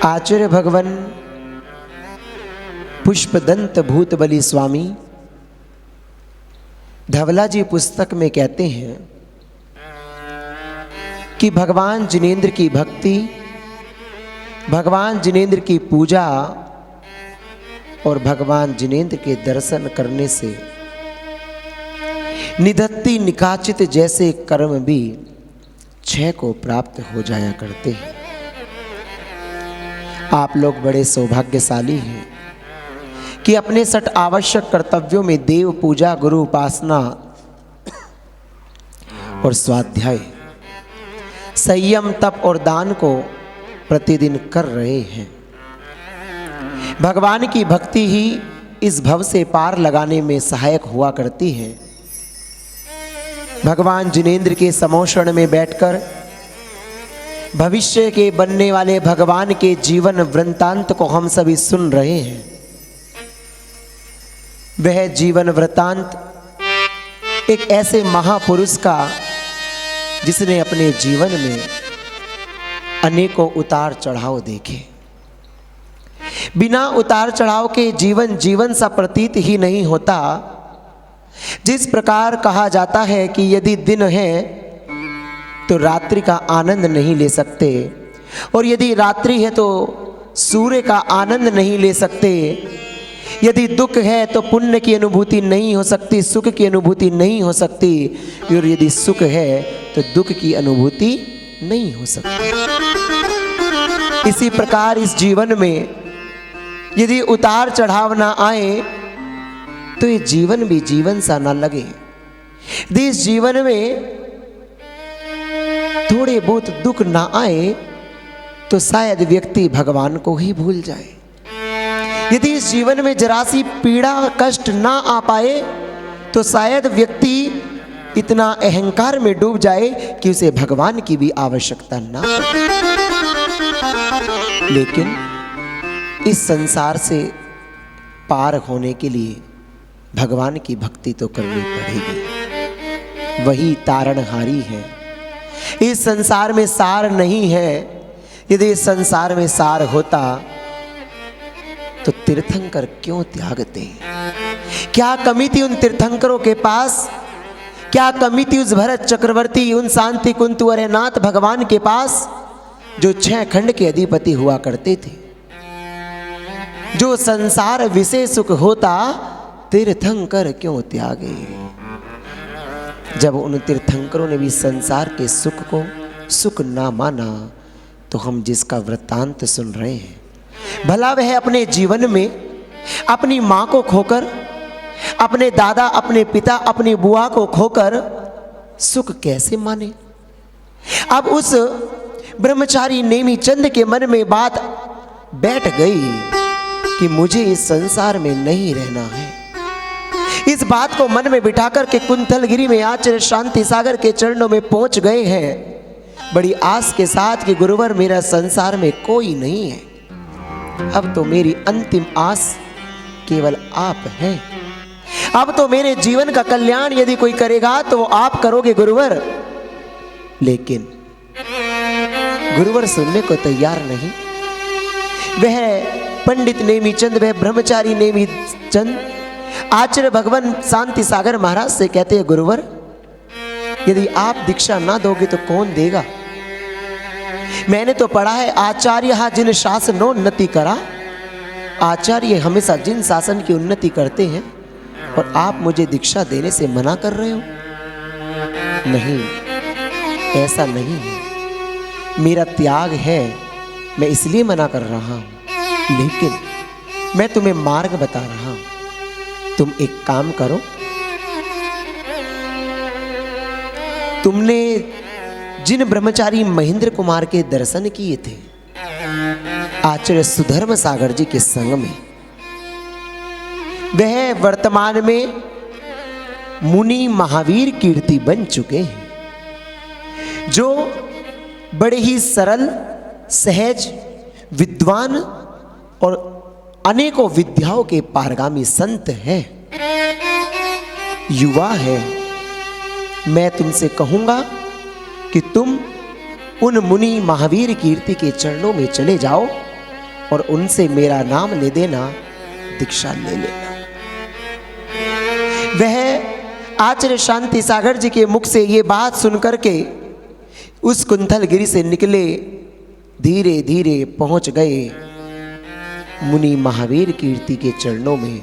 आचार्य भगवान पुष्पदंत भूतबली स्वामी धवला जी पुस्तक में कहते हैं कि भगवान जिनेंद्र की भक्ति, भगवान जिनेंद्र की पूजा और भगवान जिनेंद्र के दर्शन करने से निधत्ति निकाचित जैसे कर्म भी क्षय को प्राप्त हो जाया करते हैं। आप लोग बड़े सौभाग्यशाली हैं कि अपने 6 आवश्यक कर्तव्यों में देव पूजा, गुरु उपासना और स्वाध्याय, संयम, तप और दान को प्रतिदिन कर रहे हैं। भगवान की भक्ति ही इस भव से पार लगाने में सहायक हुआ करती है। भगवान जिनेंद्र के समोषण में बैठकर भविष्य के बनने वाले भगवान के जीवन वृत्तांत को हम सभी सुन रहे हैं। वह जीवन वृत्तांत एक ऐसे महापुरुष का जिसने अपने जीवन में अनेकों उतार चढ़ाव देखे। बिना उतार चढ़ाव के जीवन जीवन सा प्रतीत ही नहीं होता। जिस प्रकार कहा जाता है कि यदि दिन है तो रात्रि का आनंद नहीं ले सकते, और यदि रात्रि है तो सूर्य का आनंद नहीं ले सकते। यदि दुख है तो पुण्य की अनुभूति नहीं हो सकती, सुख की अनुभूति नहीं हो सकती, और यदि सुख है तो दुख की अनुभूति नहीं हो सकती। इसी प्रकार इस जीवन में यदि उतार चढ़ाव ना आए तो ये जीवन भी जीवन सा ना लगे। यदि इस जीवन में थोड़े बहुत दुख ना आए तो शायद व्यक्ति भगवान को ही भूल जाए। यदि इस जीवन में जरा सी पीड़ा कष्ट ना आ पाए तो शायद व्यक्ति इतना अहंकार में डूब जाए कि उसे भगवान की भी आवश्यकता ना पड़े। लेकिन इस संसार से पार होने के लिए भगवान की भक्ति तो करनी पड़ेगी। वही तारणहारी है। इस संसार में सार नहीं है। यदि इस संसार में सार होता तो तीर्थंकर क्यों त्यागते? क्या कमी थी उन तीर्थंकरों के पास? क्या कमी थी उस भरत चक्रवर्ती, उन शांति कुंतु अरेनाथ भगवान के पास जो 6 खंड के अधिपति हुआ करते थे? जो संसार विषय सुख होता तीर्थंकर क्यों त्यागे? जब उन तीर्थंकरों ने भी संसार के सुख को सुख ना माना तो हम जिसका वृत्तांत सुन रहे हैं, भला वह अपने जीवन में अपनी माँ को खोकर, अपने दादा, अपने पिता, अपनी बुआ को खोकर सुख कैसे माने? अब उस ब्रह्मचारी नेमी चंद के मन में बात बैठ गई कि मुझे इस संसार में नहीं रहना है। इस बात को मन में बिठाकर के कुंथलगिरी में आचार्य शांति सागर के चरणों में पहुंच गए हैं बड़ी आस के साथ कि गुरुवर मेरा संसार में कोई नहीं है, अब तो मेरी अंतिम आस केवल आप हैं। अब तो मेरे जीवन का कल्याण यदि कोई करेगा तो वो आप करोगे गुरुवर। लेकिन गुरुवर सुनने को तैयार नहीं। वह पंडित नेमी चंद, वह ब्रह्मचारी नेमी चंद आचार्य भगवान शांति सागर महाराज से कहते हैं, गुरुवर यदि आप दीक्षा ना दोगे तो कौन देगा? मैंने तो पढ़ा है आचार्य जिन शासनोन्नति करा। आचार्य हमेशा जिन शासन की उन्नति करते हैं, और आप मुझे दीक्षा देने से मना कर रहे हो? नहीं, ऐसा नहीं है। मेरा त्याग है, मैं इसलिए मना कर रहा हूं। लेकिन मैं तुम्हें मार्ग बता रहा हूं। तुम एक काम करो, तुमने जिन ब्रह्मचारी महेंद्र कुमार के दर्शन किए थे आचार्य सुधर्म सागर जी के संग में, वह वर्तमान में मुनि महावीर कीर्ति बन चुके हैं, जो बड़े ही सरल, सहज, विद्वान और अनेकों विद्याओं के पारगामी संत हैं, युवा है। मैं तुमसे कहूंगा कि तुम उन मुनि महावीर कीर्ति के चरणों में चले जाओ और उनसे मेरा नाम ले देना, दीक्षा ले लेना। वह आचार्य शांति सागर जी के मुख से ये बात सुनकर के उस कुंथल गिरी से निकले, धीरे धीरे पहुंच गए मुनि महावीर कीर्ति के चरणों में,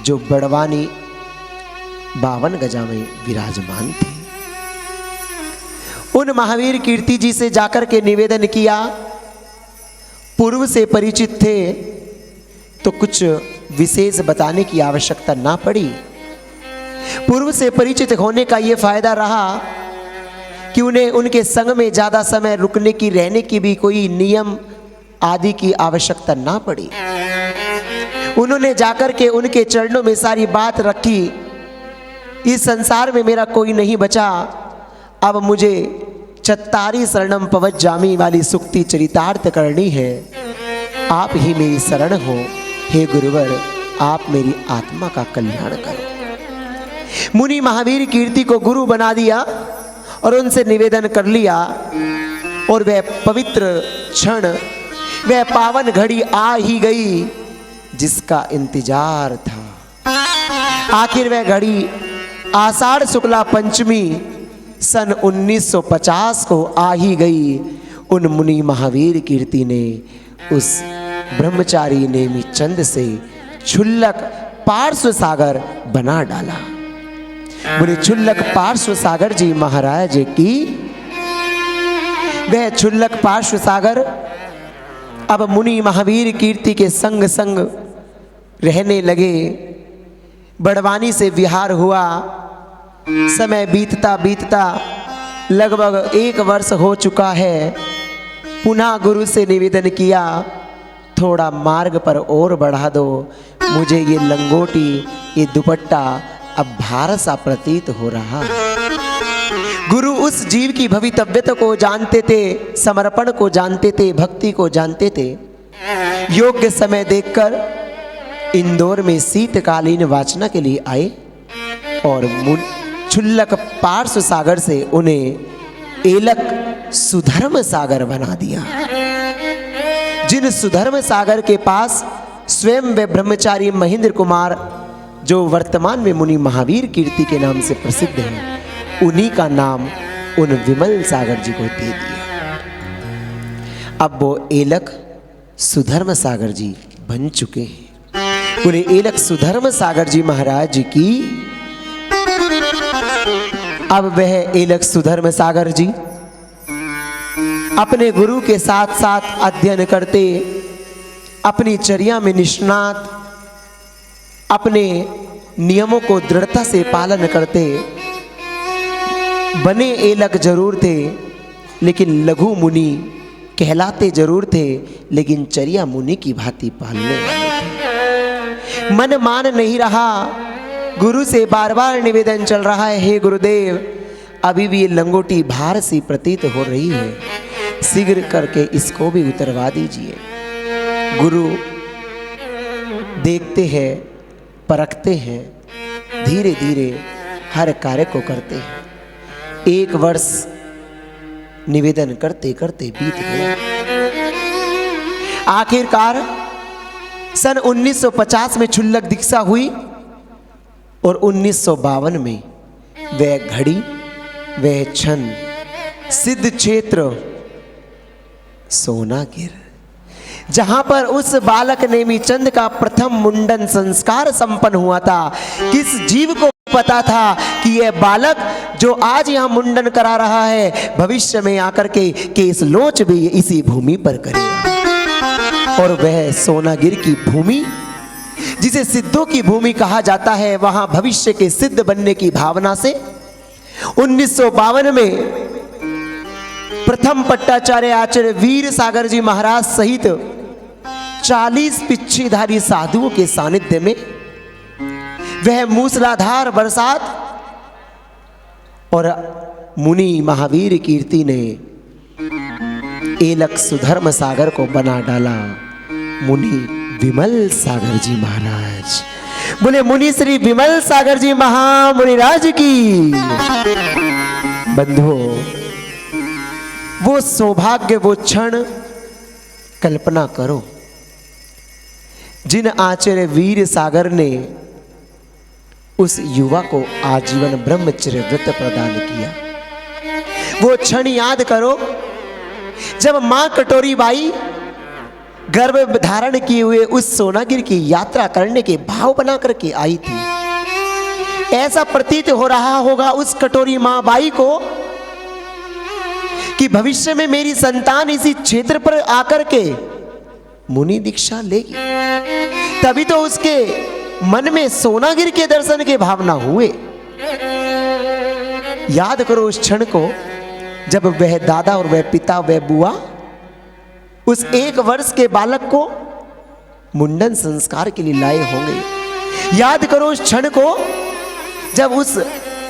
जो बड़वानी 52 गजा में विराजमान थे। उन महावीर कीर्ति जी से जाकर के निवेदन किया। पूर्व से परिचित थे तो कुछ विशेष बताने की आवश्यकता ना पड़ी। पूर्व से परिचित होने का यह फायदा रहा कि उन्हें उनके संग में ज्यादा समय रुकने की, रहने की भी कोई नियम आदि की आवश्यकता ना पड़ी। उन्होंने जाकर के उनके चरणों में सारी बात रखी। इस संसार में मेरा कोई नहीं बचा, अब मुझे चत्तारी शरणम पवज्जामि वाली सुक्ति चरितार्थ करनी है। आप ही मेरी शरण हो, हे गुरुवर, आप मेरी आत्मा का कल्याण करो। मुनि महावीर कीर्ति को गुरु बना दिया और उनसे निवेदन कर लिया, और वह पवित्र क्षण, वह पावन घड़ी आ ही गई जिसका इंतजार था। आखिर वह घड़ी आषाढ़ शुक्ला पंचमी सन 1950 को आ ही गई। उन मुनि महावीर कीर्ति ने उस ब्रह्मचारी नेमी चंद से क्षुल्लक पार्श्व सागर बना डाला। बोले क्षुल्लक पार्श्व सागर जी महाराज की। वह क्षुल्लक पार्श्व सागर अब मुनि महावीर कीर्ति के संग संग रहने लगे। बड़वानी से विहार हुआ। समय बीतता बीतता लगभग 1 वर्ष हो चुका है। पुनः गुरु से निवेदन किया, थोड़ा मार्ग पर और बढ़ा दो, मुझे ये लंगोटी, ये दुपट्टा अब भार सा प्रतीत हो रहा। गुरु उस जीव की भवितव्यता को जानते थे, समर्पण को जानते थे, भक्ति को जानते थे। योग्य समय देखकर इंदौर में शीतकालीन वाचना के लिए आए और क्षुल्लक पार्श्व सागर से उन्हें एलक सुधर्म सागर बना दिया। जिन सुधर्म सागर के पास स्वयं वे ब्रह्मचारी महेंद्र कुमार, जो वर्तमान में मुनि महावीर कीर्ति के नाम से प्रसिद्ध हैं, उन्हीं का नाम उन विमल सागर जी को दे दिया। अब वो एलक सुधर्म सागर जी बन चुके हैं। पूरे एलक सुधर्म सागर जी महाराज की। अब वह एलक सुधर्म सागर जी अपने गुरु के साथ साथ अध्ययन करते, अपनी चर्या में निष्णात, अपने नियमों को दृढ़ता से पालन करते। बने एलक जरूर थे, लेकिन लघु मुनि कहलाते जरूर थे, लेकिन चर्या मुनि की भांति पालने वाले थे। मन मान नहीं रहा। गुरु से बार बार निवेदन चल रहा है, हे गुरुदेव, अभी भी ये लंगोटी भार सी प्रतीत हो रही है, शीघ्र करके इसको भी उतरवा दीजिए। गुरु देखते हैं, परखते हैं, धीरे धीरे हर कार्य को करते हैं। 1 वर्ष निवेदन करते करते बीत गया। आखिरकार सन 1950 में क्षुल्लक दीक्षा हुई और 1952 में वह घड़ी, वह क्षण, सिद्ध क्षेत्र सोनागिर, जहां पर उस बालक नेमी चंद का प्रथम मुंडन संस्कार संपन्न हुआ था। किस जीव को पता था कि यह बालक जो आज यहां मुंडन करा रहा है, भविष्य में आकर के केस लोच भी इसी भूमि पर करेगा। और वह सोनागिर की भूमि, जिसे सिद्धों की भूमि कहा जाता है, वहां भविष्य के सिद्ध बनने की भावना से 1952 में प्रथम पट्टाचार्य आचार्य वीर सागर जी महाराज सहित 40 पिच्छीधारी साधुओं के सानिध्य में वह मूसलाधार बरसात और मुनि महावीर कीर्ति ने एलक सुधर्म सागर को बना डाला। मुनि विमल सागर जी महाराज। बोले मुनि श्री विमल सागर जी महामुनिराज की। बंधुओं, वो सौभाग्य, वो क्षण कल्पना करो। जिन आचार्य वीर सागर ने उस युवा को आजीवन ब्रह्मचर्य व्रत प्रदान किया, वो क्षण याद करो जब मां कटोरी बाई गर्भ धारण किए हुए उस सोनागिर की यात्रा करने के भाव बना करके आई थी। ऐसा प्रतीत हो रहा होगा उस कटोरी मां बाई को कि भविष्य में मेरी संतान इसी क्षेत्र पर आकर के मुनि दीक्षा लेगी। तभी तो उसके मन में सोनागिर के दर्शन के भावना हुए। याद करो उस क्षण को जब वह दादा और वह पिता वह बुआ उस 1 वर्ष के बालक को मुंडन संस्कार के लिए लाए होंगे। याद करो उस क्षण को जब उस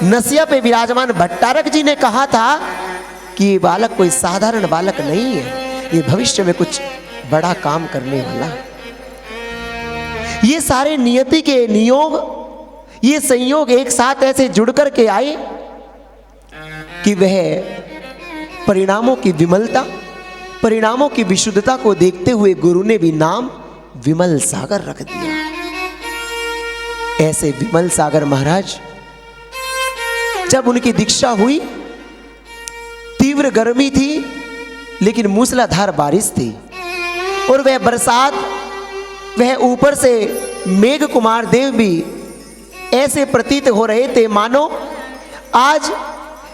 नसिया पे विराजमान भट्टारक जी ने कहा था कि ये बालक कोई साधारण बालक नहीं है, ये भविष्य में कुछ बड़ा काम करने वाला है। ये सारे नियति के नियोग, ये संयोग एक साथ ऐसे जुड़ कर के आए कि वह परिणामों की विमलता, परिणामों की विशुद्धता को देखते हुए गुरु ने भी नाम विमल सागर रख दिया। ऐसे विमल सागर महाराज जब उनकी दीक्षा हुई, तीव्र गर्मी थी लेकिन मूसलाधार बारिश थी और वह बरसात, वह ऊपर से मेघ कुमार देव भी ऐसे प्रतीत हो रहे थे मानो आज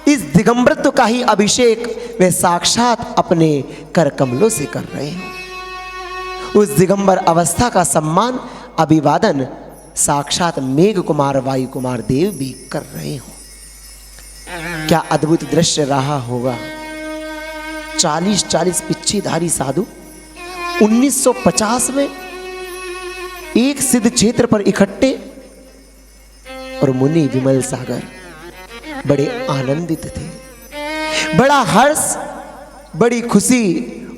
इस दिगंबरत्व का ही अभिषेक वे साक्षात अपने कर कमलों से कर रहे हैं। उस दिगंबर अवस्था का सम्मान, अभिवादन साक्षात मेघ कुमार वायु कुमार देव भी कर रहे हो। क्या अद्भुत दृश्य रहा होगा। 40-40 पिच्छेधारी साधु 1950 में एक सिद्ध क्षेत्र पर इकट्ठे और मुनि विमल सागर बड़े आनंदित थे। बड़ा हर्ष, बड़ी खुशी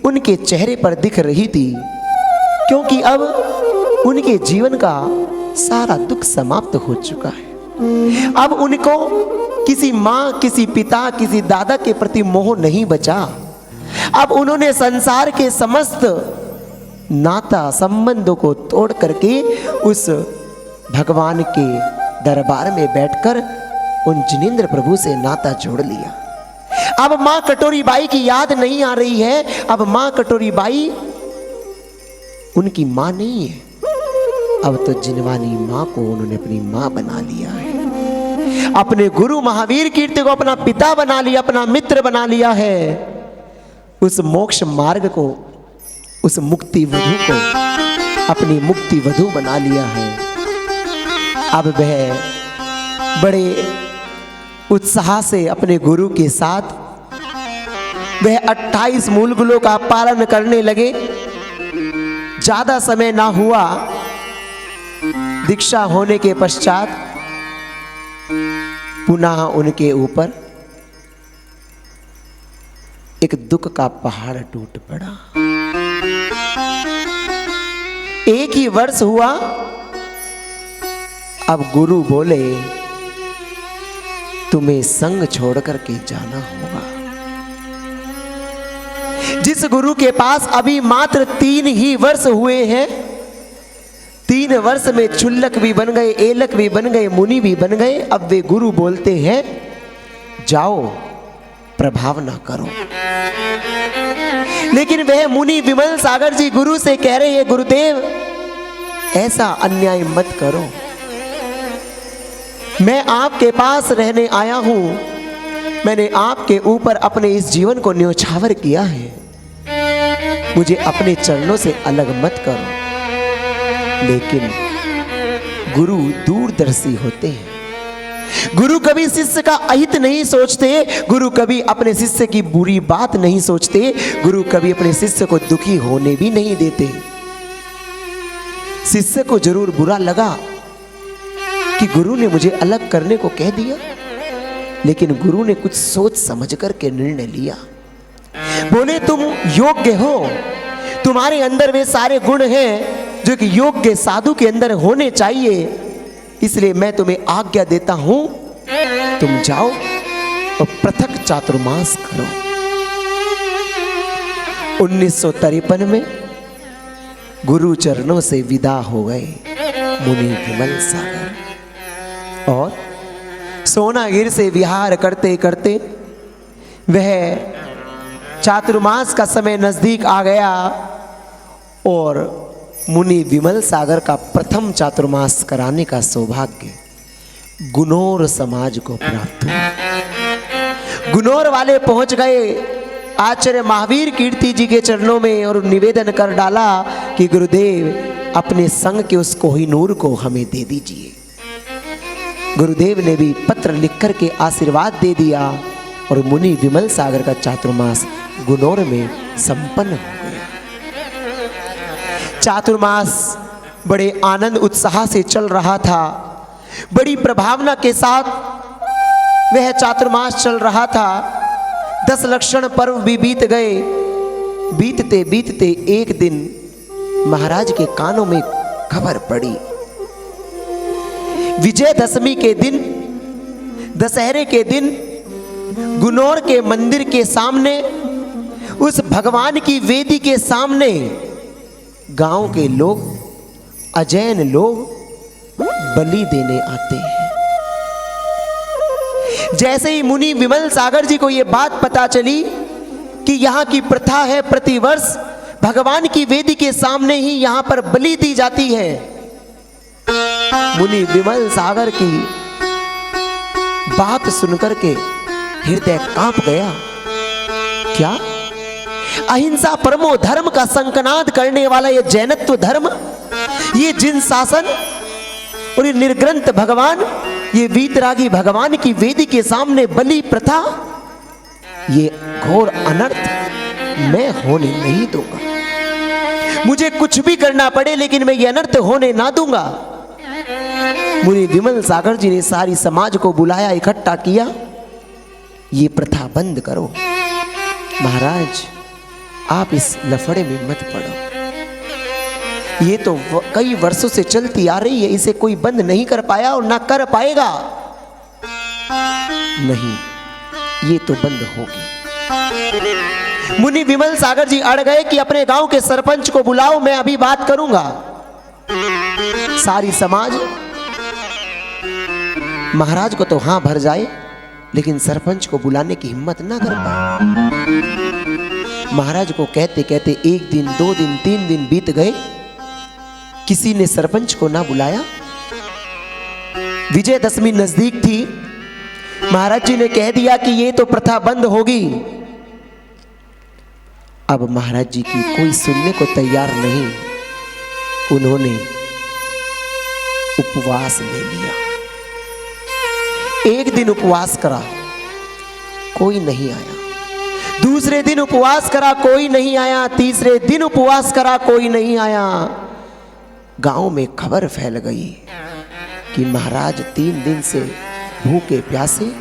उनके चेहरे पर दिख रही थी, क्योंकि अब उनके जीवन का सारा दुख समाप्त हो चुका है। अब उनको किसी मां, किसी पिता, किसी दादा के प्रति मोह नहीं बचा। अब उन्होंने संसार के समस्त नाता संबंधों को तोड़ करके उस भगवान के दरबार में बैठकर उन जिनेंद्र प्रभु से नाता जोड़ लिया। अब मां कटोरी बाई की याद नहीं आ रही है। अब मां कटोरी बाई उनकी मां नहीं है, अब तो जिनवानी मां को उन्होंने अपनी मां बना लिया है। अपने गुरु महावीर कीर्ति को अपना पिता बना लिया, अपना मित्र बना लिया है। उस मोक्ष मार्ग को, उस मुक्ति वधु को अपनी मुक्ति वधु बना लिया है। अब वह बड़े उत्साह से अपने गुरु के साथ वह 28 मूल गुलों का पालन करने लगे। ज्यादा समय ना हुआ, दीक्षा होने के पश्चात पुनः उनके ऊपर एक दुख का पहाड़ टूट पड़ा। एक ही वर्ष हुआ, अब गुरु बोले तुम्हें संग छोड़ करके जाना होगा। जिस गुरु के पास अभी मात्र 3 ही वर्ष हुए हैं, 3 वर्ष में क्षुल्लक भी बन गए, एलक भी बन गए, मुनि भी बन गए। अब वे गुरु बोलते हैं जाओ प्रभाव ना करो। लेकिन वह मुनि विमल सागर जी गुरु से कह रहे हैं गुरुदेव ऐसा अन्याय मत करो, मैं आपके पास रहने आया हूं, मैंने आपके ऊपर अपने इस जीवन को न्योछावर किया है, मुझे अपने चरणों से अलग मत करो। लेकिन गुरु दूरदर्शी होते हैं। गुरु कभी शिष्य का अहित नहीं सोचते, गुरु कभी अपने शिष्य की बुरी बात नहीं सोचते, गुरु कभी अपने शिष्य को दुखी होने भी नहीं देते। शिष्य को जरूर बुरा लगा कि गुरु ने मुझे अलग करने को कह दिया, लेकिन गुरु ने कुछ सोच समझ करके निर्णय लिया। बोले तुम योग्य हो, तुम्हारे अंदर वे सारे गुण हैं जो कि योग्य साधु के अंदर होने चाहिए, इसलिए मैं तुम्हें आज्ञा देता हूं, तुम जाओ और पृथक चातुर्मास करो। 1953 में गुरु चरणों से विदा हो गए मुनि विमल सागर। और सोनागिर से विहार करते करते वह चातुर्मास का समय नजदीक आ गया और मुनि विमल सागर का प्रथम चातुर्मास कराने का सौभाग्य गुनोर समाज को प्राप्त हुआ। गुनोर वाले पहुंच गए आचार्य महावीर कीर्ति जी के चरणों में और निवेदन कर डाला कि गुरुदेव अपने संग के उस कोहिनूर को हमें दे दीजिए। गुरुदेव ने भी पत्र लिख कर के आशीर्वाद दे दिया और मुनि विमल सागर का चातुर्मास गुनोर में संपन्न हो गया। चातुर्मास बड़े आनंद उत्साह से चल रहा था, बड़ी प्रभावना के साथ वह चातुर्मास चल रहा था। 10 लक्षण पर्व भी बीत गए। बीतते बीतते एक दिन महाराज के कानों में खबर पड़ी। विजयदशमी के दिन, दशहरे के दिन गुनोर के मंदिर के सामने, उस भगवान की वेदी के सामने गांव के लोग, अजैन लोग बलि देने आते हैं। जैसे ही मुनि विमल सागर जी को यह बात पता चली कि यहां की प्रथा है प्रतिवर्ष भगवान की वेदी के सामने ही यहां पर बलि दी जाती है, मुनि विमल सागर की बात सुनकर के हृदय कांप गया। क्या अहिंसा परमो धर्म का संकनाद करने वाला यह जैनत्व धर्म, ये जिन शासन और ये निर्ग्रंथ भगवान, ये वीतरागी भगवान की वेदी के सामने बलि प्रथा, ये घोर अनर्थ मैं होने नहीं दूंगा। मुझे कुछ भी करना पड़े लेकिन मैं ये अनर्थ होने ना दूंगा। मुनि विमल सागर जी ने सारी समाज को बुलाया, इकट्ठा किया, ये प्रथा बंद करो। महाराज आप इस लफड़े में मत पड़ो, ये तो कई वर्षों से चलती आ रही है, इसे कोई बंद नहीं कर पाया और ना कर पाएगा। नहीं, ये तो बंद होगी। मुनि विमल सागर जी अड़ गए कि अपने गांव के सरपंच को बुलाओ, मैं अभी बात करूंगा। सारी समाज महाराज को तो हां भर जाए लेकिन सरपंच को बुलाने की हिम्मत ना कर पाए। महाराज को कहते कहते 1 दिन 2 दिन 3 दिन बीत गए, किसी ने सरपंच को ना बुलाया। विजयदशमी नजदीक थी, महाराज जी ने कह दिया कि ये तो प्रथा बंद होगी। अब महाराज जी की कोई सुनने को तैयार नहीं, उन्होंने उपवास ले लिया। 1 दिन उपवास करा, कोई नहीं आया। दूसरे दिन उपवास करा, कोई नहीं आया। तीसरे दिन उपवास करा, कोई नहीं आया। गांव में खबर फैल गई कि महाराज 3 दिन से भूखे प्यासे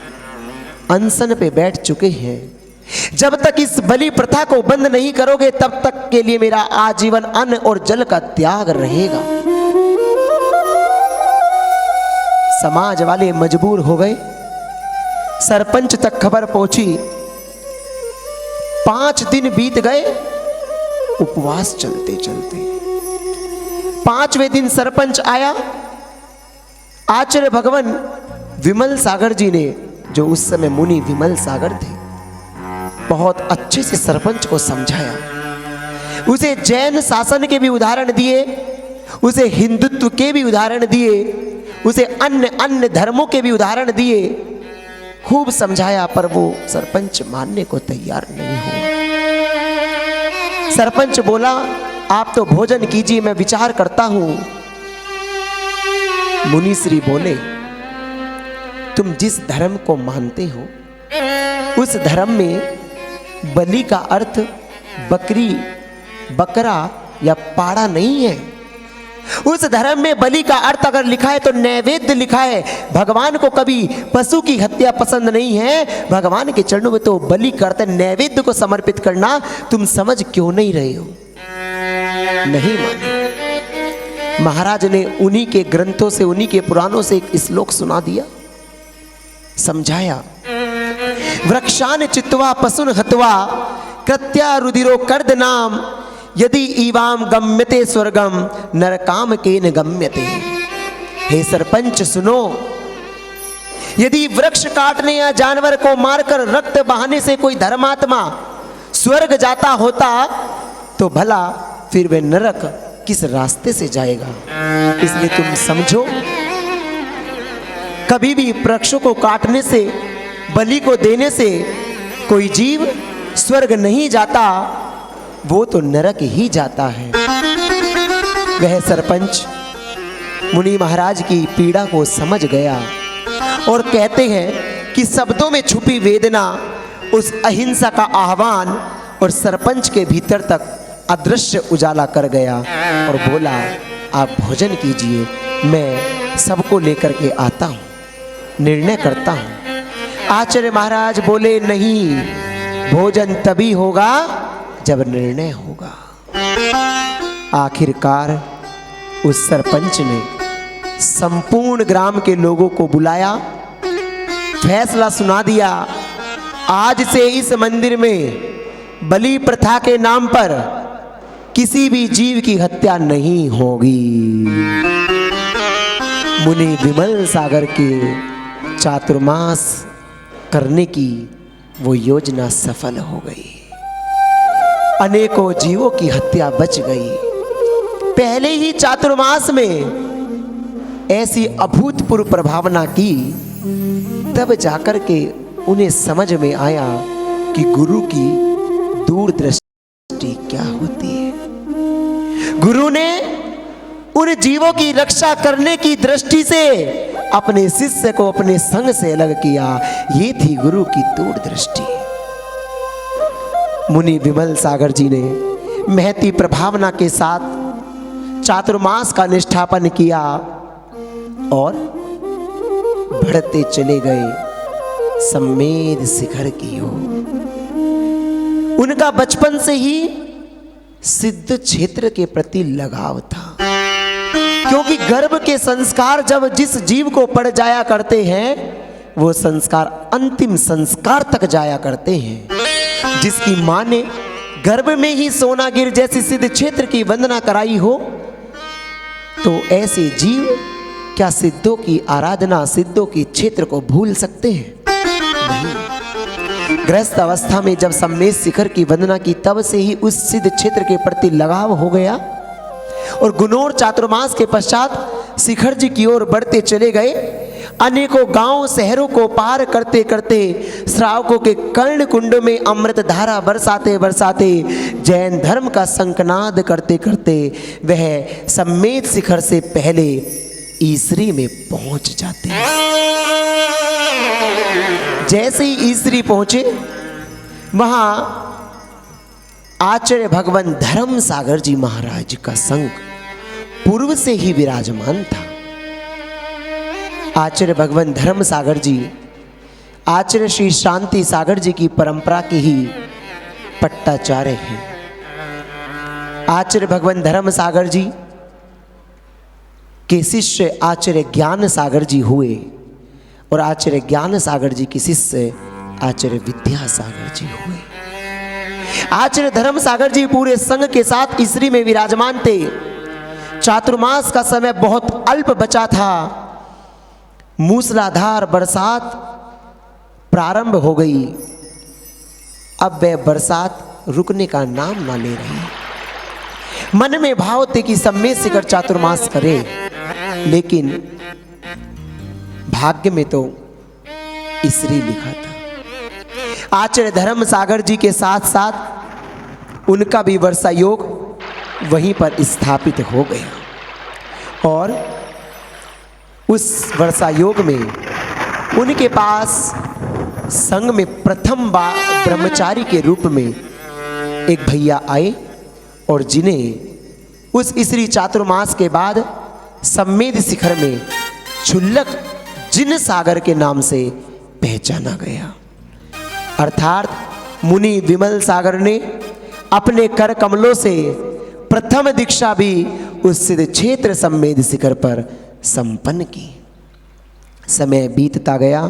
अनशन पे बैठ चुके हैं। जब तक इस बलि प्रथा को बंद नहीं करोगे तब तक के लिए मेरा आजीवन अन्न और जल का त्याग रहेगा। समाज वाले मजबूर हो गए, सरपंच तक खबर पहुंची। 5 दिन बीत गए उपवास चलते चलते। 5वें दिन सरपंच आया। आचार्य भगवान विमल सागर जी ने, जो उस समय मुनि विमल सागर थे, बहुत अच्छे से सरपंच को समझाया। उसे जैन शासन के भी उदाहरण दिए, उसे हिंदुत्व के भी उदाहरण दिए, उसे अन्य धर्मों के भी उदाहरण दिए। खूब समझाया पर वो सरपंच मानने को तैयार नहीं हुआ। सरपंच बोला, आप तो भोजन कीजिए, मैं विचार करता हूं। मुनिश्री बोले, तुम जिस धर्म को मानते हो उस धर्म में बलि का अर्थ बकरी, बकरा या पाड़ा नहीं है। उस धर्म में बलि का अर्थ अगर लिखा है तो नैवेद्य लिखा है। भगवान को कभी पशु की हत्या पसंद नहीं है। भगवान के चरणों में तो बलि करते नैवेद्य को समर्पित करना। तुम समझ क्यों नहीं रहे हो? नहीं माने। महाराज ने उन्हीं के ग्रंथों से, उन्हीं के पुराणों से एक श्लोक सुना दिया, समझाया। वृक्षान चित्वा पशुन हत्वा कृत्या रुधिरो कर्द नाम यदि ईवाम गम्यते स्वर्गम नरकाम केन गम्यते। हे सरपंच सुनो, यदि वृक्ष काटने या जानवर को मारकर रक्त बहाने से कोई धर्मात्मा स्वर्ग जाता होता तो भला फिर वह नरक किस रास्ते से जाएगा। इसलिए तुम समझो, कभी भी वृक्षों को काटने से, बलि को देने से कोई जीव स्वर्ग नहीं जाता, वो तो नरक ही जाता है। वह सरपंच मुनि महाराज की पीड़ा को समझ गया और कहते हैं कि शब्दों में छुपी वेदना उस अहिंसा का आह्वान और सरपंच के भीतर तक अदृश्य उजाला कर गया और बोला, आप भोजन कीजिए, मैं सबको लेकर के आता हूँ, निर्णय करता हूँ। आचार्य महाराज बोले, नहीं, भोजन तभी होगा जब निर्णय होगा। आखिरकार उस सरपंच ने संपूर्ण ग्राम के लोगों को बुलाया, फैसला सुना दिया, आज से इस मंदिर में बलि प्रथा के नाम पर किसी भी जीव की हत्या नहीं होगी। मुनि विमल सागर के चातुर्मास करने की वो योजना सफल हो गई। अनेकों जीवों की हत्या बच गई। पहले ही चातुर्मास में ऐसी अभूतपूर्व प्रभावना की, तब जाकर के उन्हें समझ में आया कि गुरु की दूरदृष्टि क्या होती है। गुरु ने उन जीवों की रक्षा करने की दृष्टि से अपने शिष्य को अपने संग से अलग किया। ये थी गुरु की दूरदृष्टि। मुनि विमल सागर जी ने महती प्रभावना के साथ चातुर्मास का निष्ठापन किया और बढ़ते चले गए सम्मेद शिखर की ओर। उनका बचपन से ही सिद्ध क्षेत्र के प्रति लगाव था, क्योंकि गर्भ के संस्कार जब जिस जीव को पड़ जाया करते हैं, वो संस्कार अंतिम संस्कार तक जाया करते हैं। जिसकी मां ने गर्भ में ही सोनागिर जैसी सिद्ध क्षेत्र की वंदना कराई हो, तो ऐसे जीव क्या सिद्धों की आराधना, सिद्धों की क्षेत्र को भूल सकते हैं? नहीं। गृहस्थ अवस्था में जब सम्मेद शिखर की वंदना की, तब से ही उस सिद्ध क्षेत्र के प्रति लगाव हो गया और गुनोर चातुर्मास के पश्चात शिखर जी की ओर बढ़ते चले गए। अनेकों गांव शहरों को पार करते करते श्रावकों के कर्ण कुंड में अमृत धारा बरसाते बरसाते, जैन धर्म का शंखनाद करते करते वह सम्मेद शिखर से पहले ईसरी में पहुंच जाते हैं। जैसे ही ईसरी पहुंचे, वहां आचार्य भगवान धर्म सागर जी महाराज का संघ पूर्व से ही विराजमान था। आचार्य भगवान धर्म सागर जी आचार्य श्री शांति सागर जी की परंपरा के ही पट्टाचार्य हैं। आचार्य भगवान धर्म सागर जी के शिष्य आचार्य ज्ञान सागर जी हुए और आचार्य ज्ञान सागर जी के शिष्य आचार्य विद्या सागर जी हुए। आचार्य धर्म सागर जी पूरे संघ के साथ ईसरी में विराजमान थे। चातुर्मास का समय बहुत अल्प बचा था। मूसलाधार बरसात प्रारंभ हो गई। अब वह बरसात रुकने का नाम ना ले रही। मन में भाव थे कि सम्मेद शिखर चातुर्मास करे, लेकिन भाग्य में तो ईसरी लिखा था। आचार्य धर्म सागर जी के साथ साथ उनका भी वर्षा योग वहीं पर स्थापित हो गया और उस वर्षा योग में उनके पास संघ में प्रथम बार ब्रह्मचारी के रूप में एक भैया आए और जिन्हें उस ईसरी चातुर्मास के बाद सम्मेद शिखर में क्षुल्लक जिन सागर के नाम से पहचाना गया। अर्थात मुनि विमल सागर ने अपने कर कमलों से प्रथम दीक्षा भी उस सिद्ध क्षेत्र सम्मेद शिखर पर संपन्न की। समय बीतता गया।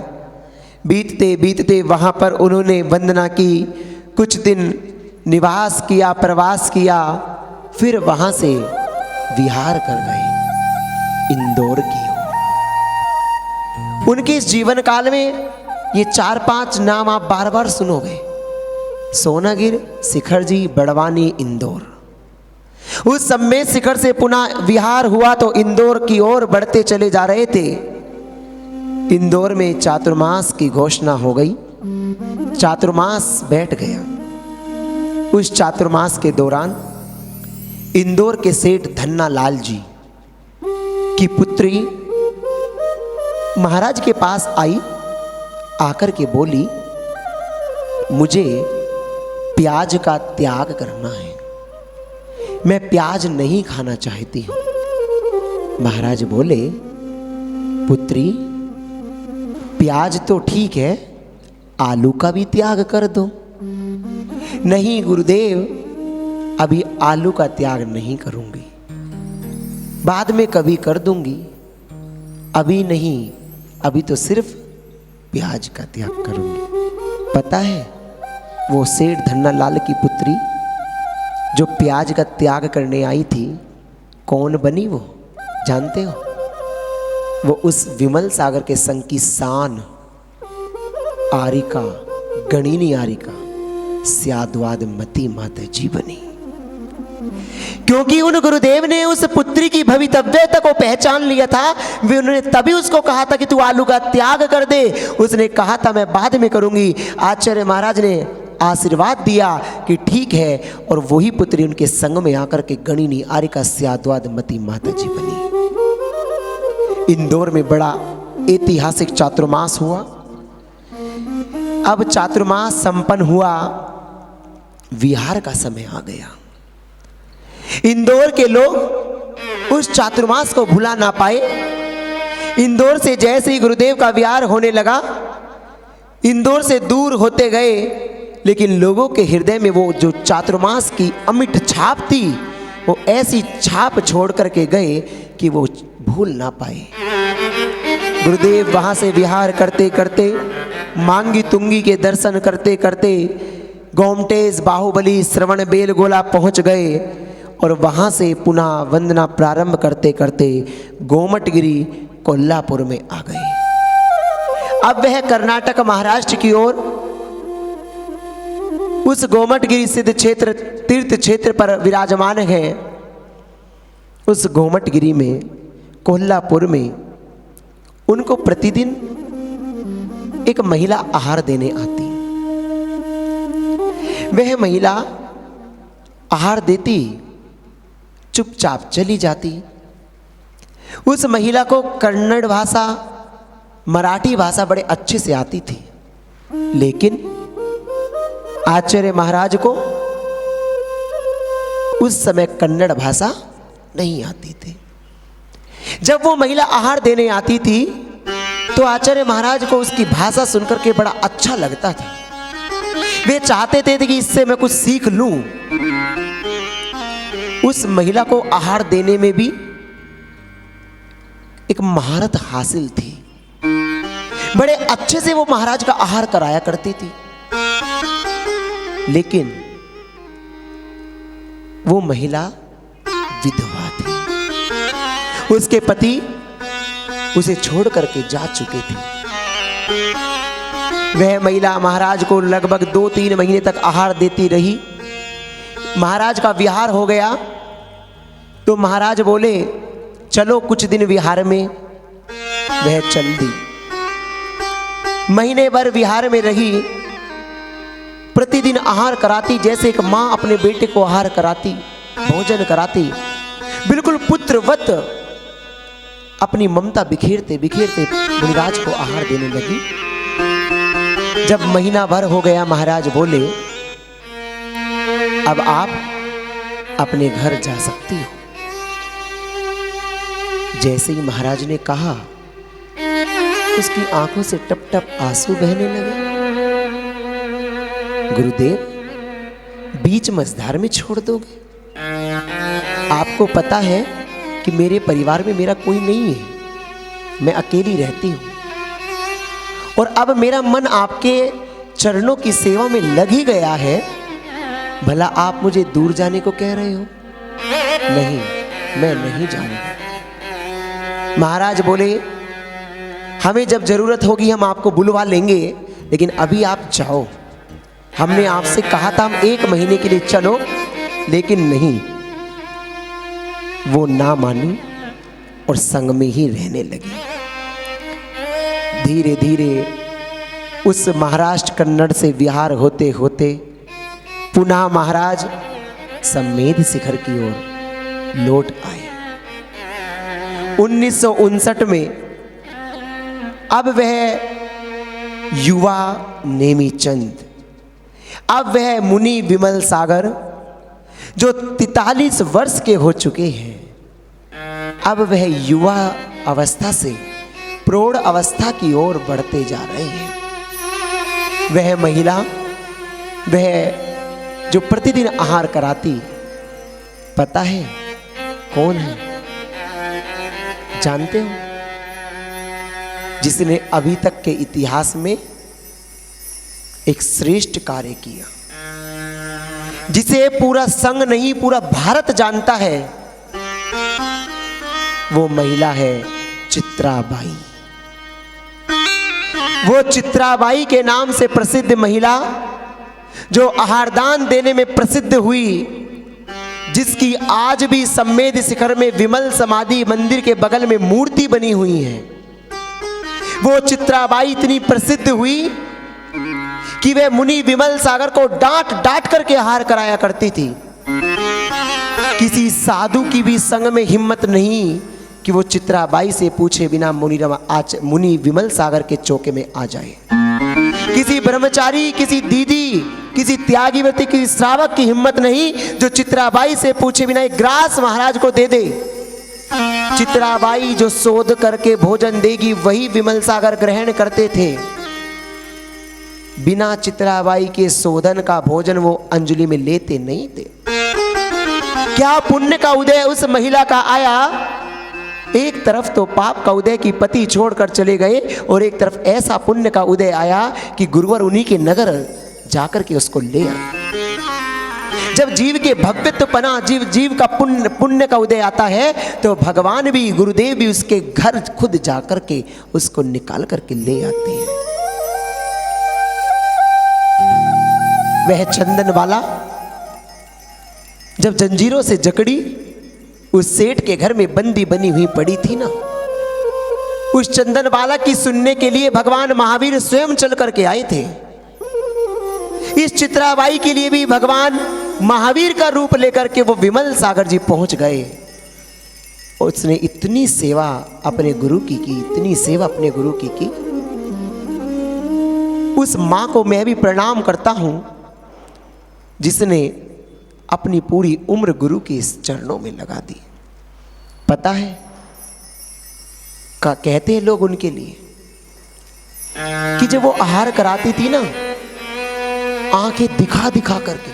बीतते बीतते वहाँ पर उन्होंने वंदना की, कुछ दिन निवास किया, प्रवास किया फिर वहां से विहार कर गए इंदौर की ओर। उनके इस जीवन काल में ये 4-5 नाम आप बार बार सुनोगे, सोनागिर, शिखरजी, बड़वानी, इंदौर। उस सम्मेद शिखर से पुनः विहार हुआ तो इंदौर की ओर बढ़ते चले जा रहे थे। इंदौर में चातुर्मास की घोषणा हो गई, चातुर्मास बैठ गया। उस चातुर्मास के दौरान इंदौर के सेठ धन्ना लाल जी की पुत्री महाराज के पास आई, आकर के बोली, मुझे प्याज का त्याग करना है, मैं प्याज नहीं खाना चाहती हूं। महाराज बोले, पुत्री प्याज तो ठीक है, आलू का भी त्याग कर दो। नहीं गुरुदेव, अभी आलू का त्याग नहीं करूंगी, बाद में कभी कर दूंगी, अभी नहीं, अभी तो सिर्फ प्याज का त्याग करूंगी। पता है वो सेठ धन्ना लाल की पुत्री जो प्याज का त्याग करने आई थी, कौन बनी वो जानते हो? वो उस विमल सागर के संग की शान आरिका, गणिनी आरिका, स्याद्वाद मती माता जी बनी। क्योंकि उन गुरुदेव ने उस पुत्री की भवितव्यता को पहचान लिया था। वे उन्होंने तभी उसको कहा था कि तू आलू का त्याग कर दे। उसने कहा था मैं बाद में करूंगी। आचार्य महाराज ने आशीर्वाद दिया कि ठीक है, और वही पुत्री उनके संग में आकर के गणिनी आरिका स्याद्वाद मती माता जी बनी। इंदौर में बड़ा ऐतिहासिक चातुर्मास हुआ। अब चातुर्मास संपन्न हुआ, विहार का समय आ गया। इंदौर के लोग उस चातुर्मास को भुला ना पाए। इंदौर से जैसे ही गुरुदेव का विहार होने लगा, इंदौर से दूर होते गए, लेकिन लोगों के हृदय में वो जो चातुर्मास की अमिट छाप थी, वो ऐसी छाप छोड़ करके गए कि वो भूल ना पाए। गुरुदेव वहां से विहार करते करते, मांगी तुंगी के दर्शन करते करते गोमटेश, बाहुबली, श्रवण बेलगोला पहुंच गए, और वहां से पुनः वंदना प्रारंभ करते करते गोमटगिरी कोल्हापुर में आ गए। अब वह कर्नाटक महाराष्ट्र की ओर उस गोमटगिरी सिद्ध क्षेत्र, तीर्थ क्षेत्र पर विराजमान है। उस गोमटगिरी में, कोल्हापुर में उनको प्रतिदिन एक महिला आहार देने आती। वह महिला आहार देती, चुपचाप चली जाती। उस महिला को कन्नड़ भाषा, मराठी भाषा बड़े अच्छे से आती थी, लेकिन आचार्य महाराज को उस समय कन्नड़ भाषा नहीं आती थी। जब वो महिला आहार देने आती थी तो आचार्य महाराज को उसकी भाषा सुनकर के बड़ा अच्छा लगता था। वे चाहते थे कि इससे मैं कुछ सीख लूं। उस महिला को आहार देने में भी एक महारत हासिल थी। बड़े अच्छे से वो महाराज का आहार कराया करती थी। लेकिन वो महिला विधवा थी। उसके पति उसे छोड़ करके जा चुके थे। वह महिला महाराज को लगभग 2-3 महीने तक आहार देती रही। महाराज का विहार हो गया तो महाराज बोले, चलो कुछ दिन विहार में। वह चल दी। महीने भर विहार में रही। प्रतिदिन आहार कराती, जैसे एक माँ अपने बेटे को आहार कराती, भोजन कराती। बिल्कुल पुत्रवत अपनी ममता बिखेरते बिखेरते मुनिराज को आहार देने लगी। जब महीना भर हो गया, महाराज बोले, अब आप अपने घर जा सकती हो। जैसे ही महाराज ने कहा, उसकी आंखों से टप टप आंसू बहने लगे। गुरुदेव, बीच मझधार में छोड़ दोगे? आपको पता है कि मेरे परिवार में मेरा कोई नहीं है, मैं अकेली रहती हूं, और अब मेरा मन आपके चरणों की सेवा में लग ही गया है। भला आप मुझे दूर जाने को कह रहे हो? नहीं, मैं नहीं जाऊंगा। महाराज बोले, हमें जब जरूरत होगी हम आपको बुलवा लेंगे, लेकिन अभी आप जाओ। हमने आपसे कहा था हम 1 महीने के लिए चलो, लेकिन नहीं, वो ना मानी और संग में ही रहने लगी। धीरे धीरे उस महाराष्ट्र कन्नड़ से विहार होते होते पुनः महाराज सम्मेद शिखर की ओर लौट आए। 1959 में अब वह युवा नेमीचंद, अब वह मुनि विमल सागर जो 43 वर्ष के हो चुके हैं, अब वह युवा अवस्था से प्रौढ़ अवस्था की ओर बढ़ते जा रहे हैं। वह महिला, वह जो प्रतिदिन आहार कराती, पता है कौन है? जानते हो? जिसने अभी तक के इतिहास में एक श्रेष्ठ कार्य किया, जिसे पूरा संघ नहीं पूरा भारत जानता है, वो महिला है चित्राबाई। वो चित्राबाई के नाम से प्रसिद्ध महिला जो आहारदान देने में प्रसिद्ध हुई, जिसकी आज भी सम्मेद शिखर में विमल समाधि मंदिर के बगल में मूर्ति बनी हुई है। वो चित्राबाई इतनी प्रसिद्ध हुई कि वह मुनि विमल सागर को डांट डांट करके आहार कराया करती थी। किसी साधु की भी संग में हिम्मत नहीं कि वो चित्राबाई से पूछे बिना मुनि विमल सागर के चौके में आ जाए। किसी ब्रह्मचारी, किसी दीदी, किसी त्यागीव्रती, किसी श्रावक की हिम्मत नहीं जो चित्राबाई से पूछे बिना एक ग्रास महाराज को दे दे। चित्राबाई जो शोध करके भोजन देगी वही विमल सागर ग्रहण करते थे। बिना चित्राबाई के शोधन का भोजन वो अंजलि में लेते नहीं थे। क्या पुण्य का उदय उस महिला का आया। एक तरफ तो पाप का उदय की पति छोड़कर चले गए, और एक तरफ ऐसा पुण्य का उदय आया कि गुरुवर उन्हीं के नगर जाकर के उसको ले आए। जब जीव के भव्यत्व पना, जीव का पुण्य का उदय आता है, तो भगवान भी, गुरुदेव भी उसके घर खुद जाकर के उसको निकाल करके ले आते हैं। वह चंदन वाला जब जंजीरों से जकड़ी उस सेठ के घर में बंदी बनी हुई पड़ी थी ना, उस चंदन बाला की सुनने के लिए भगवान महावीर स्वयं चल करके आए थे। इस चित्राबाई के लिए भी भगवान महावीर का रूप लेकर के वो विमल सागर जी पहुंच गए। उसने इतनी सेवा अपने गुरु की, इतनी सेवा अपने गुरु की। उस मां को मैं भी प्रणाम करता हूं जिसने अपनी पूरी उम्र गुरु के इस चरणों में लगा दी। पता है कहते हैं लोग उनके लिए कि जब वो आहार कराती थी ना, आंखें दिखा दिखा करके,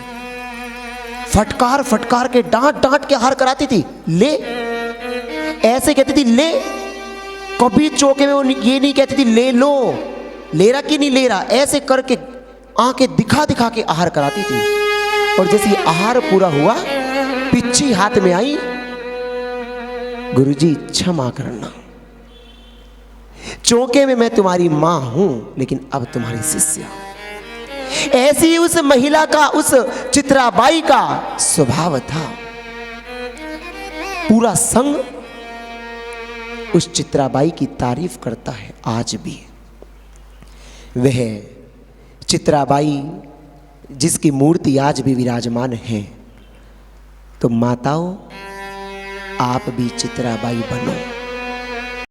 फटकार फटकार के, डांट डांट के आहार कराती थी। ले, ऐसे कहती थी ले। कभी चौके में वो ये नहीं कहती थी ले लो, ले रहा कि नहीं ले रहा, ऐसे करके आंखें दिखा दिखा के आहार कराती थी। और जैसे आहार पूरा हुआ, पिच्ची हाथ में आई, गुरुजी क्षमा करना, चौके में मैं तुम्हारी मां हूं, लेकिन अब तुम्हारी शिष्या। ऐसी उस महिला का, उस चित्राबाई का स्वभाव था। पूरा संघ उस चित्राबाई की तारीफ करता है आज भी। वह चित्राबाई जिसकी मूर्ति आज भी विराजमान है, तो माताओं आप भी चित्राबाई बनो।